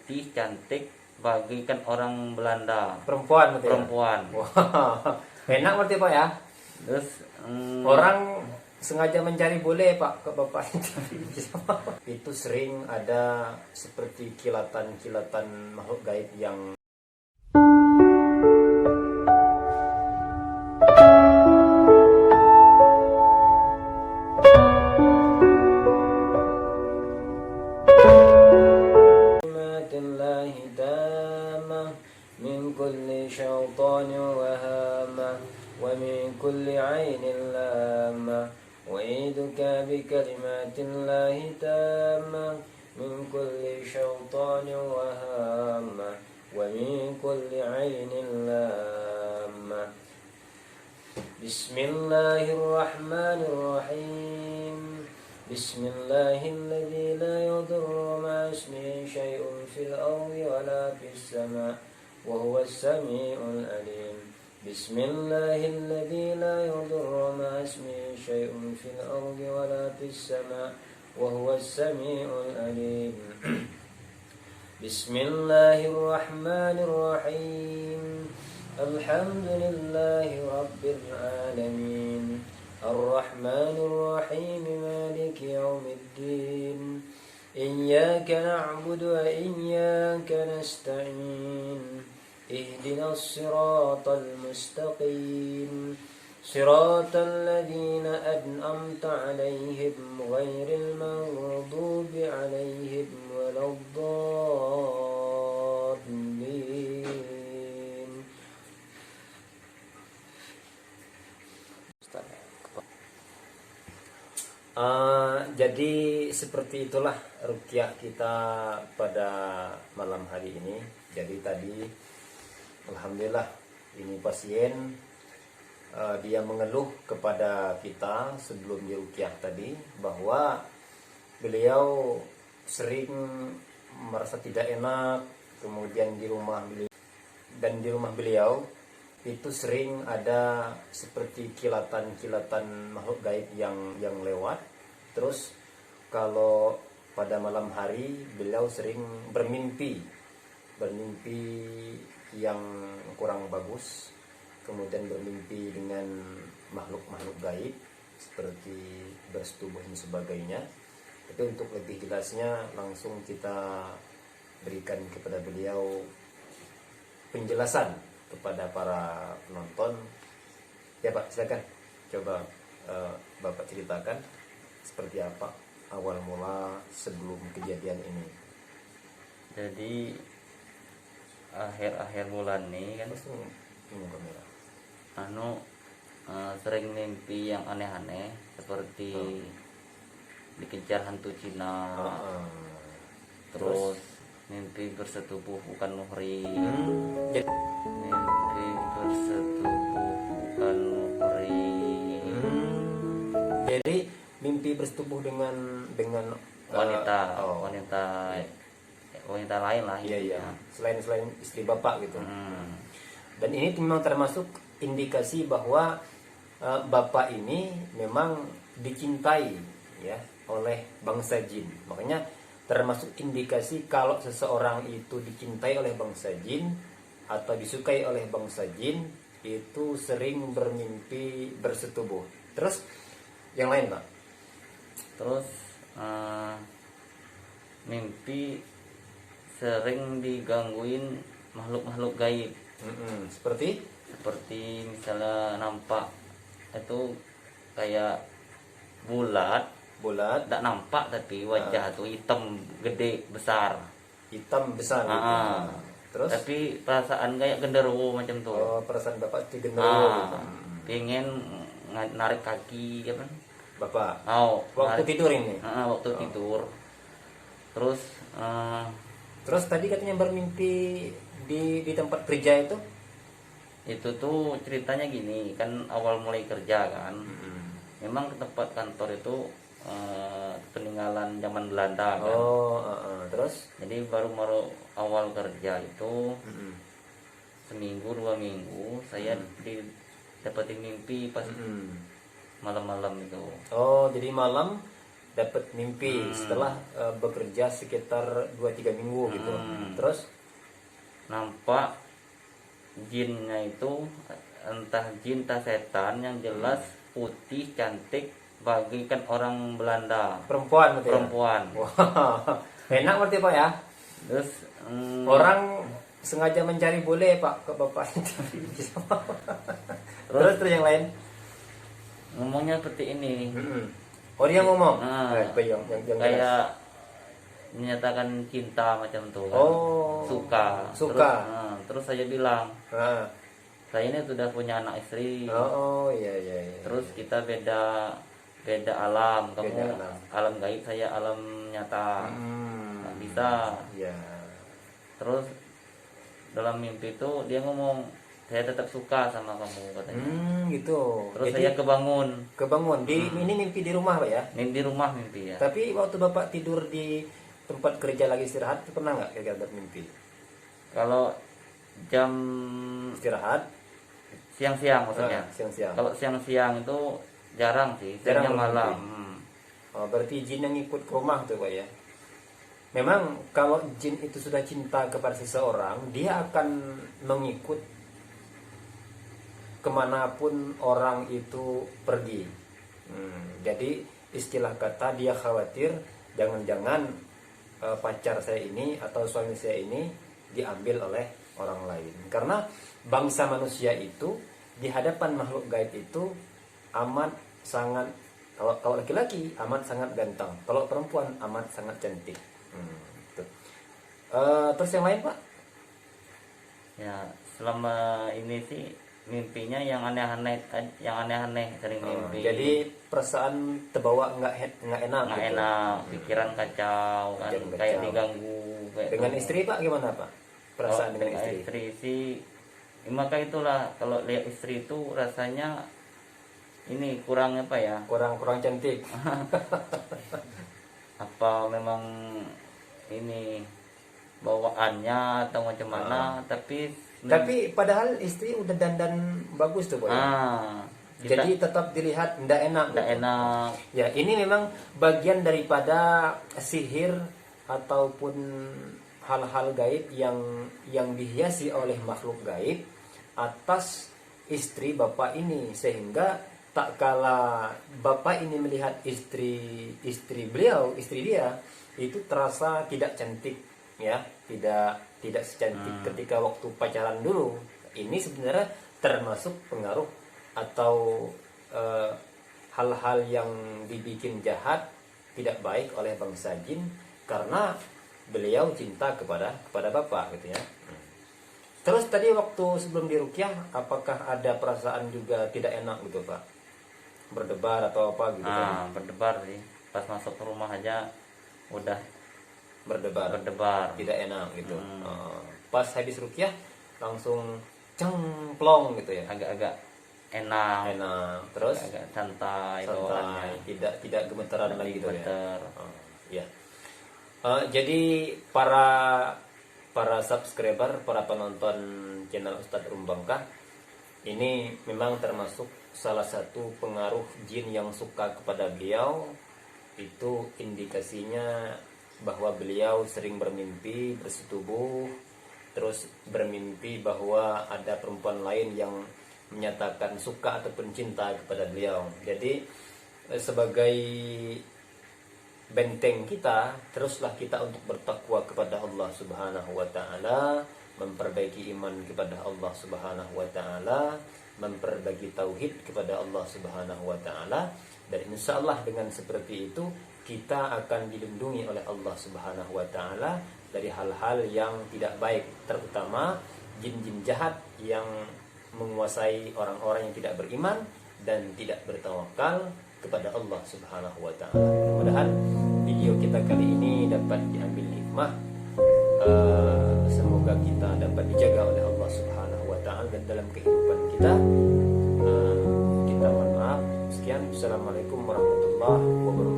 putih cantik bagikan orang Belanda. Perempuan berarti ya? Perempuan. Wah, enak berarti Pak ya. Terus Orang sengaja mencari boleh Pak ke Bapak itu. Itu sering ada seperti kilatan-kilatan makhluk gaib yang min kulli syaitanir wahama wa min kulli ainin lama وأعيذك بكلمات الله تامة من كل شيطان وهامة ومن كل عين لامة بسم الله الرحمن الرحيم بسم الله الذي لا يضر مع اسمه شيء في الأرض ولا في السماء وهو السميع العليم بسم الله الذي لا يضر مع اسمه شيء في الأرض ولا في السماء وهو السميع العليم بسم الله الرحمن الرحيم الحمد لله رب العالمين الرحمن الرحيم مالك يوم الدين إياك نعبد وإياك نستعين اهدنا الصراط المستقيم صراط الذين أنعمت عليهم غير المغضوب عليهم ولا الضالين. Jadi seperti itulah ruqyah kita pada malam hari ini. Jadi tadi alhamdulillah ini pasien dia mengeluh kepada kita sebelum diruqyah tadi bahwa beliau sering merasa tidak enak, kemudian di rumah beliau itu sering ada seperti kilatan-kilatan makhluk gaib yang lewat. Terus kalau pada malam hari beliau sering bermimpi yang kurang bagus, kemudian bermimpi dengan makhluk-makhluk gaib seperti bersetubuh dan sebagainya. Tapi untuk lebih jelasnya langsung kita berikan kepada beliau penjelasan kepada para penonton. Ya Pak, silakan coba Bapak ceritakan seperti apa awal mula sebelum kejadian ini. Jadi akhir bulan nih kan sering mimpi yang aneh-aneh seperti dikejar hantu Cina, terus mimpi bersetubuh bukan muhrim, mimpi bersetubuh bukan muhrim. Jadi mimpi bersetubuh dengan wanita lain lah. Iya. Selain istri Bapak gitu. Dan ini memang termasuk indikasi bahwa Bapak ini memang dicintai ya oleh bangsa jin. Makanya termasuk indikasi kalau seseorang itu dicintai oleh bangsa jin atau disukai oleh bangsa jin itu sering bermimpi bersetubuh. Terus yang lain Pak? Terus mimpi sering digangguin makhluk-makhluk gaib. Seperti misalnya nampak itu kayak bulat tak nampak tapi wajah tuh hitam gede besar. Terus tapi perasaan kayak genderuwo macam tuh. Oh, perasaan Bapak itu genderuwo gitu. Pengen narik kaki kan Bapak. Waktu tidur ini. Waktu tidur. Terus tadi katanya bermimpi di tempat kerja itu? Itu tuh ceritanya gini, kan awal mulai kerja kan. Memang ke tempat kantor itu peninggalan zaman Belanda kan. Terus? Jadi baru awal kerja itu seminggu 2 minggu saya dapetin mimpi pas malam-malam itu. Jadi malam dapat mimpi setelah bekerja sekitar 2-3 minggu gitu. terus nampak jinnya itu entah jin entah setan, yang jelas putih cantik bagikan orang Belanda, perempuan berarti ya? perempuan. Wah, enak berarti Pak ya. Terus Orang sengaja mencari bule Pak ke Bapak itu. Terus yang lain? ngomongnya seperti ini, Oh dia ngomong. Nah, Apa yang jelas? kayak menyatakan cinta macam tuh kan. Oh. Suka. Suka. Terus saya bilang, Nah. saya ini sudah punya anak istri. Oh iya iya iya. Terus kita beda alam. Kamu Beda alam. alam gaib, saya alam nyata. Nggak bisa. Ya. Terus dalam mimpi itu dia ngomong, saya tetap suka sama kamu katanya. Gitu. Terus Jadi saya kebangun. ini mimpi di rumah Pak ya. Ini di rumah mimpi ya. Tapi waktu Bapak tidur di tempat kerja lagi istirahat, pernah nggak kira-kira ada mimpi? Kalau jam Istirahat siang-siang maksudnya. siang-siang. Kalau siang-siang itu jarang sih, Jarang siangnya malam. bermimpi. Oh, berarti jin yang ikut ke rumah tuh Pak ya. Memang kalau jin itu sudah cinta kepada seseorang, dia akan mengikut kemanapun orang itu pergi. Jadi istilah kata dia khawatir jangan-jangan pacar saya ini atau suami saya ini diambil oleh orang lain. Karena bangsa manusia itu di hadapan makhluk gaib itu amat sangat, kalau laki-laki amat sangat ganteng, kalau perempuan amat sangat cantik. Gitu. Terus yang lain Pak? Ya, selama ini sih mimpinya yang aneh-aneh sering mimpi. Jadi perasaan terbawa nggak enak. Nggak gitu. enak, pikiran kacau kan, Pikiran kayak kacau. diganggu kayak Dengan tuh. istri Pak gimana Pak? Perasaan dengan istri? sih ya, maka itulah kalau lihat istri itu rasanya ini kurang apa ya, Kurang cantik. apa memang ini bawaannya atau macam mana, tapi padahal istri udah dandan bagus tuh Pak. kita Jadi tetap dilihat ndak enak. nggak gitu. enak. Ya ini memang bagian daripada sihir ataupun hal-hal gaib yang dihiasi oleh makhluk gaib atas istri Bapak ini, sehingga tak kala Bapak ini melihat istri dia itu terasa tidak cantik ya, tidak secantik ketika waktu pacaran dulu. Ini sebenarnya termasuk pengaruh atau hal-hal yang dibikin jahat tidak baik oleh bangsa jin karena beliau cinta kepada Bapak gitu ya. Terus tadi waktu sebelum diruqyah apakah ada perasaan juga tidak enak gitu Pak? Berdebar atau apa gitu kan? Berdebar sih, pas masuk ke rumah aja udah Berdebar. Tidak enak gitu. Pas habis ruqyah langsung cemplong gitu ya. agak-agak enak, Terus agak santai bawaannya. tidak gemetaran lagi gitu ya. Gemeter. Ya. Jadi para subscriber, para penonton channel Ustadz Rumbangkah, ini memang termasuk salah satu pengaruh jin yang suka kepada beliau. Itu indikasinya bahwa beliau sering bermimpi bersetubuh, terus bermimpi bahwa ada perempuan lain yang menyatakan suka ataupun cinta kepada beliau. Jadi sebagai benteng kita, teruslah kita untuk bertakwa kepada Allah Subhanahu wa taala, memperbaiki iman kepada Allah Subhanahu wa taala, memperbaiki tauhid kepada Allah Subhanahu wa taala, dan insyaallah dengan seperti itu kita akan dilindungi oleh Allah Subhanahu wa taala dari hal-hal yang tidak baik, terutama jin-jin jahat yang menguasai orang-orang yang tidak beriman dan tidak bertawakal kepada Allah Subhanahu wa taala. Mudah-mudahan video kita kali ini dapat diambil hikmah. Semoga kita dapat dijaga oleh Allah Subhanahu wa taala dan dalam kehidupan kita. Kita mohon maaf. Sekian. Assalamualaikum warahmatullahi wabarakatuh.